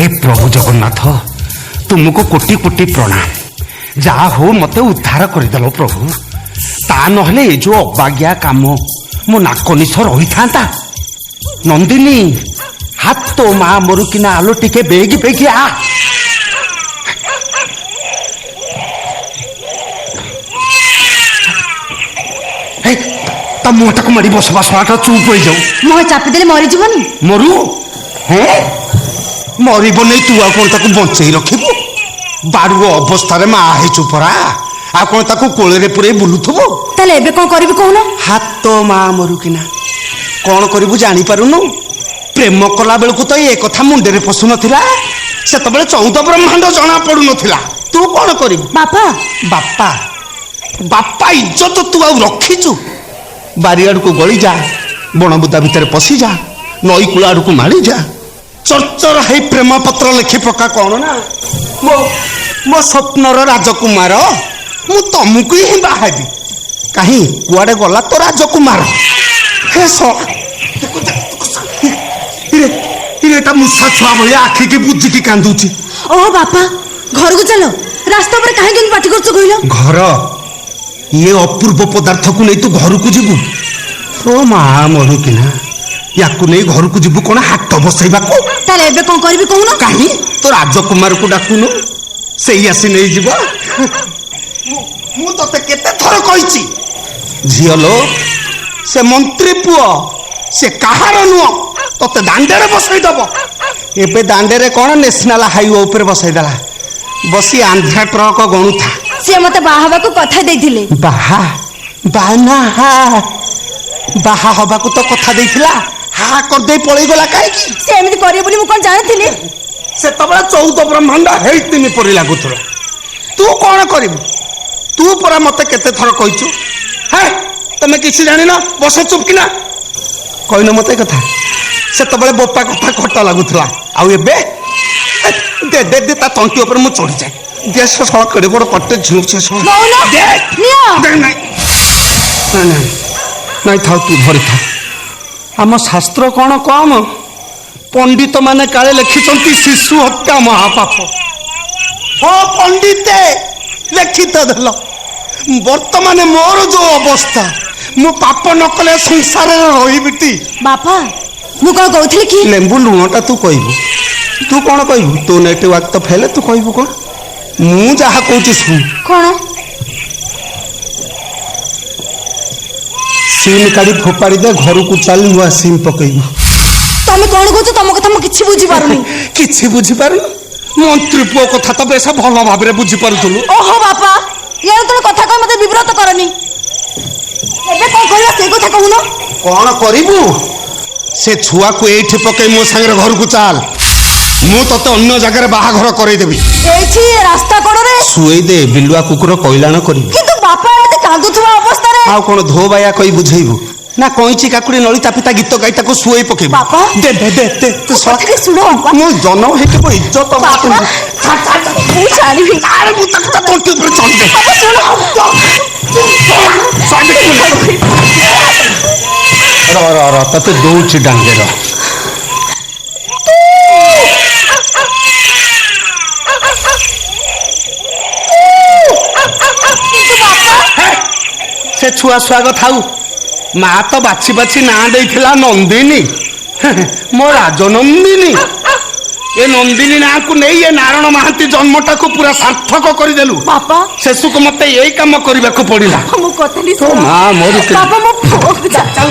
हे प्रभु जगन्नाथ तुमको कोटि कोटि प्रणाम। जहा हो मते उद्धार करदेल प्रभु। ता नहले ए जो अबाग्या काम मो नाकनिश रही था। नंदिनी हाथ तो माँ मरुकिना आलो टिके बेगी बेगी आ। मुहटा को मारी बसवा स्वाटा चुप हो जाऊ। मुह चापिदेले मरी जीवनी। मरु हैं मरब नहीं तू आ कौन ताकू बंचई रखिबू। बारू अवस्था रे माँ हेचु परा आ कौन ताकू कोले पुरे बुलुथबो। ताले एबे कोन करबी कहून। हाथ तो माँ मरुकिना कौन करिबू जानी पारुनु। प्रेम कला बेलकु तो ये कथा मुंडे रे पसु नथिला। सेतबेले 14 ब्रह्मांड जना पडु नथिला। तू कौन करिबू। बापा बापा बापा इज्जत तू आ रखिचु। बारियाड़ को गली जा बणबुदा भितर पशि जा नई कूल आड़ को माड़ी जा चर्चर है प्रेम पत्र लिखि पका कौन ना मो स्वप्नर राजकुमार मु तुमको ही बाहाबी कहीं कुआडे गला तो राजकुमार हे इरेटा मुसा छुआ भाई आखि की बुद्धि की कांदुची। ओह बापा घर को चलो रास्ता पर काहे के पाठी करछ कहिलो। घर ये अपूर्व पदार्थ को नहीं तू घर को जीवु। ओ माँ मरुकिना याकू नहीं घर को जीवु कौन हाथ बसैबा को। ताले एबे कोन करबी कहून। कहीं तो राजकुमार को डाकुनु से आसी नहीं जीव। मु तते केते थर कहिची झियलो से मंत्री पुओ से कहार नुह तते दांडे रे बसै दबो। एबे दांडे रे कोन नेशनल हाईवे ऊपर बसै दला बसी आंध्रा ट्रक गणु था। से मते बाहाबा को कथा देथिले। बाहा बाना हा बाहा हबा को तो कथा देथिला हा कर दे पळै गला काहे की। से एमिति करियो बोली मु कोन जानथिली। से तबला 14 ब्रह्मांड हेतिनी परि लागुथलो। तू कोन करिबु। तू परा मते केते थर कहिचु हे तमे किछि जानि ना बस चुप किना कहिनो मते कथा। से तबले बोपा कथा खट्टा लागुथला आ एबे दे दे दे ता तंटी ऊपर मु चढ़ी जाए देश सळ कड़े बड़ कट्टे झुक से नहीं था तू धरी था। आम शास्त्र कौन कम पंडित माने काले लिखिचंती शिशु हत्या महापाप। ओ पंडिते लिखित देल वर्तमान मोर जो अवस्था मु पाप न कले संसार रही। बापा मु कौन कहथिली कि लेंबू लुणटा तू कहबू। तू कौन कहबू तो नेटवर्क तो फेले तू कहबू कौन। मु जहा कहूँ सुन कौन सीम काढ़ी फोपाड़ी दे घर को चल नुआ सीम पकईबू। तमे कौन कहछ तम कथा मु किछि बुझी पारुनी। किछि बुझी पारु मंत्री पुओ कथा तो बेस भल भाव रे बुझी पारुथुलु। ओहो बापा ये तो कथा कह मते विव्रत करनी। एबे कोन कहला से कथा कहूनो। कौन करिबू से छुआ को एठी पकई मो संगे घर को चल मु तते अन्य जगह बाहाघर करई देबी। एठी रास्ता कोन रे सुई दे बिलुआ कुकुर कइलाण करी। किंतु बापा एते कांदुथवा अवस्था रे आ कोन धो बाया कई बुझेइबू ना कइची काकुड़ी नलिता पिता गीत गाई ताको सुई पकेबू। बापा दे दे दे दे तू सखी सुनो मो जन्म हेके को इज्जत बात मु जानिबी आरे मु तक तोटी ऊपर चढ़ दे सुनो र तते दोउची डांगे र से छुआ स्वाग थाऊ माँ तो बाछी बाछी ना देथिला नंदिनी मो राजनंदिनी। ये नंदिनी ना को नहीं ये नारायण महांती जन्मटा को पूरा सार्थक कर देलु। बापा शेषु को मते यही काम करबा को पड़िला। मु कथनी तो माँ मोर बापा मो चल